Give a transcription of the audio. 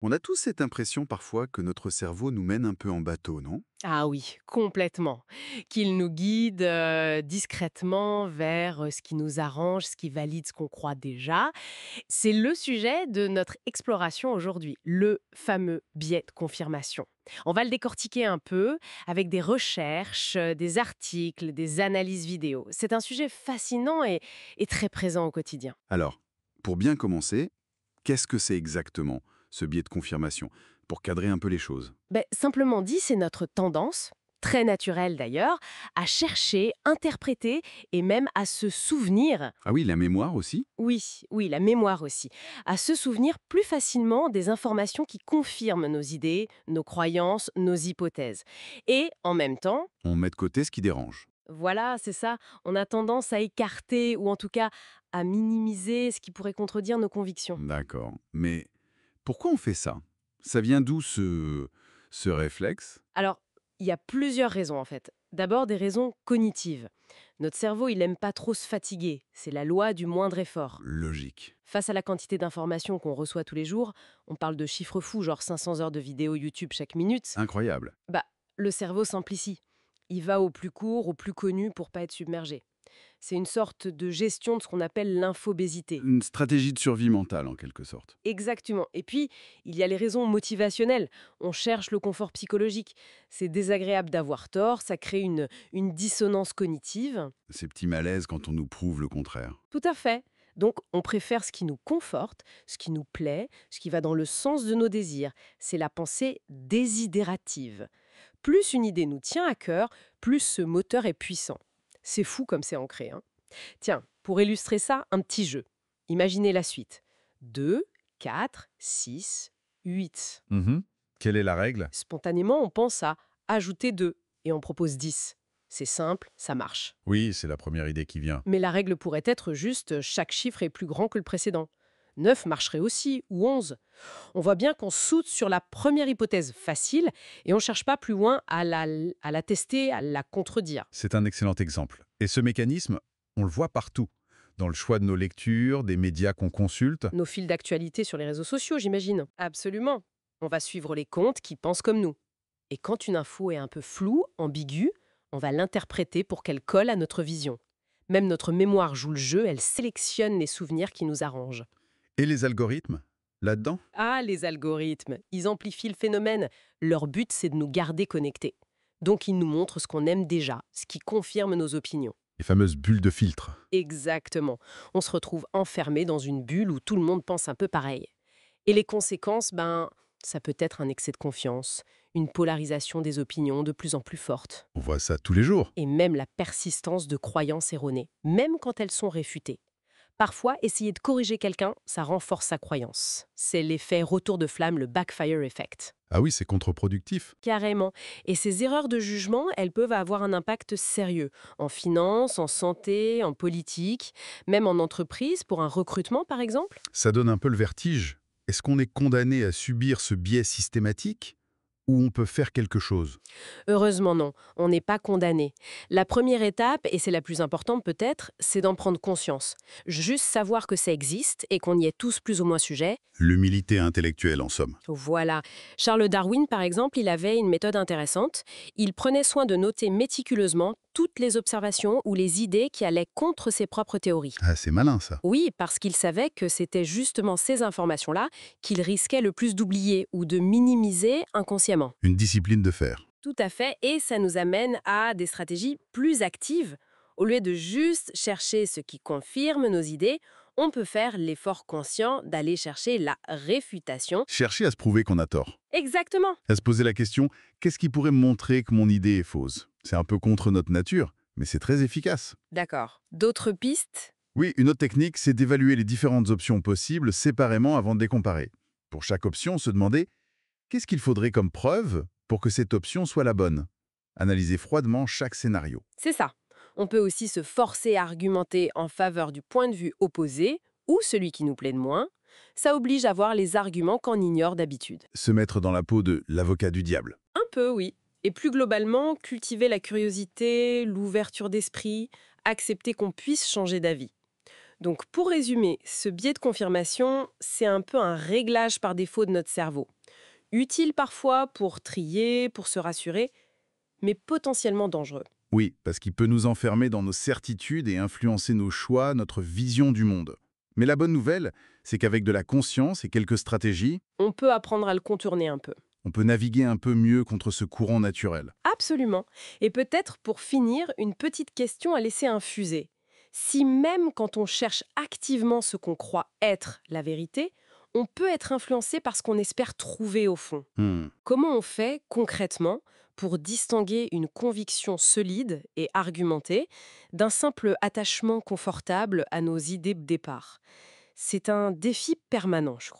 On a tous cette impression parfois que notre cerveau nous mène un peu en bateau, non? Ah oui, complètement. Qu'il nous guide discrètement vers ce qui nous arrange, ce qui valide ce qu'on croit déjà. C'est le sujet de notre exploration aujourd'hui, le fameux biais de confirmation. On va le décortiquer un peu avec des recherches, des articles, des analyses vidéo. C'est un sujet fascinant et très présent au quotidien. Alors, pour bien commencer, qu'est-ce que c'est exactement, ce biais de confirmation, pour cadrer un peu les choses? Ben, simplement dit, c'est notre tendance, très naturelle d'ailleurs, à chercher, interpréter et même à se souvenir. Ah oui, la mémoire aussi? Oui, oui, la mémoire aussi. À se souvenir plus facilement des informations qui confirment nos idées, nos croyances, nos hypothèses. Et en même temps, On met de côté ce qui dérange. voilà, c'est ça, on a tendance à écarter ou en tout cas à minimiser ce qui pourrait contredire nos convictions. D'accord. Mais pourquoi on fait ça? Ça vient d'où ce réflexe? Alors, il y a plusieurs raisons en fait. D'abord des raisons cognitives. Notre cerveau, il aime pas trop se fatiguer. C'est la loi du moindre effort. Logique. Face à la quantité d'informations qu'on reçoit tous les jours, on parle de chiffres fous, genre 500 heures de vidéos YouTube chaque minute, Incroyable. bah, le cerveau simplifie. Il va au plus court, au plus connu pour pas être submergé. C'est une sorte de gestion de ce qu'on appelle l'infobésité. Une stratégie de survie mentale, en quelque sorte. Exactement. Et puis, il y a les raisons motivationnelles. On cherche le confort psychologique. C'est désagréable d'avoir tort, ça crée une dissonance cognitive. Ces petits malaises quand on nous prouve le contraire. Tout à fait. Donc, on préfère ce qui nous conforte, ce qui nous plaît, ce qui va dans le sens de nos désirs. C'est la pensée désidérative. Plus une idée nous tient à cœur, plus ce moteur est puissant. C'est fou comme c'est ancré, hein. Tiens, pour illustrer ça, un petit jeu. Imaginez la suite. 2, 4, 6, 8. Mhm. Quelle est la règle? Spontanément, on pense à ajouter 2 et on propose 10. C'est simple, ça marche. Oui, c'est la première idée qui vient. Mais la règle pourrait être juste chaque chiffre est plus grand que le précédent. 9 marcherait aussi, ou 11. On voit bien qu'on saute sur la première hypothèse facile et on ne cherche pas plus loin à la tester, à la contredire. C'est un excellent exemple. Et ce mécanisme, on le voit partout. Dans le choix de nos lectures, des médias qu'on consulte. Nos fils d'actualité sur les réseaux sociaux, j'imagine. Absolument. On va suivre les comptes qui pensent comme nous. Et quand une info est un peu floue, ambiguë, on va l'interpréter pour qu'elle colle à notre vision. Même notre mémoire joue le jeu, elle sélectionne les souvenirs qui nous arrangent. Et les algorithmes? Là-dedans? Ah, les algorithmes, ils amplifient le phénomène. Leur but, c'est de nous garder connectés. Donc, ils nous montrent ce qu'on aime déjà, ce qui confirme nos opinions. Les fameuses bulles de filtre. Exactement. On se retrouve enfermé dans une bulle où tout le monde pense un peu pareil. Et les conséquences, ça peut être un excès de confiance, une polarisation des opinions de plus en plus forte, On voit ça tous les jours. et même la persistance de croyances erronées, même quand elles sont réfutées. Parfois, essayer de corriger quelqu'un, ça renforce sa croyance. C'est l'effet retour de flamme, le backfire effect. Ah oui, c'est contre-productif. Carrément. Et ces erreurs de jugement, elles peuvent avoir un impact sérieux, en finance, en santé, en politique, même en entreprise, pour un recrutement par exemple. Ça donne un peu le vertige. Est-ce qu'on est condamné à subir ce biais systématique ou on peut faire quelque chose? Heureusement non, on n'est pas condamné. La première étape, et c'est la plus importante peut-être, c'est d'en prendre conscience. Juste savoir que ça existe et qu'on y est tous plus ou moins sujets. L'humilité intellectuelle, en somme. Voilà. Charles Darwin, par exemple, il avait une méthode intéressante. Il prenait soin de noter méticuleusement toutes les observations ou les idées qui allaient contre ses propres théories. Ah, c'est malin ça. Oui, parce qu'il savait que c'était justement ces informations-là qu'il risquait le plus d'oublier ou de minimiser inconsciemment. Une discipline de fer. Tout à fait, et ça nous amène à des stratégies plus actives. Au lieu de juste chercher ce qui confirme nos idées, on peut faire l'effort conscient d'aller chercher la réfutation. Chercher à se prouver qu'on a tort. Exactement. À se poser la question, qu'est-ce qui pourrait me montrer que mon idée est fausse? C'est un peu contre notre nature, mais c'est très efficace. D'accord. D'autres pistes? Oui, une autre technique, c'est d'évaluer les différentes options possibles séparément avant de les comparer. Pour chaque option, se demander qu'est-ce qu'il faudrait comme preuve pour que cette option soit la bonne. Analyser froidement chaque scénario. C'est ça. On peut aussi se forcer à argumenter en faveur du point de vue opposé ou celui qui nous plaît de moins. Ça oblige à voir les arguments qu'on ignore d'habitude. Se mettre dans la peau de l'avocat du diable. Un peu, oui. Et plus globalement, cultiver la curiosité, l'ouverture d'esprit, accepter qu'on puisse changer d'avis. Donc, pour résumer, ce biais de confirmation, c'est un peu un réglage par défaut de notre cerveau. Utile parfois pour trier, pour se rassurer, mais potentiellement dangereux. Oui, parce qu'il peut nous enfermer dans nos certitudes et influencer nos choix, notre vision du monde. Mais la bonne nouvelle, c'est qu'avec de la conscience et quelques stratégies, On peut apprendre à le contourner un peu. on peut naviguer un peu mieux contre ce courant naturel. Absolument. Et peut-être pour finir, une petite question à laisser infuser. Si même quand on cherche activement ce qu'on croit être la vérité, on peut être influencé par ce qu'on espère trouver au fond. Hmm. Comment on fait concrètement pour distinguer une conviction solide et argumentée d'un simple attachement confortable à nos idées de départ? C'est un défi permanent, je crois.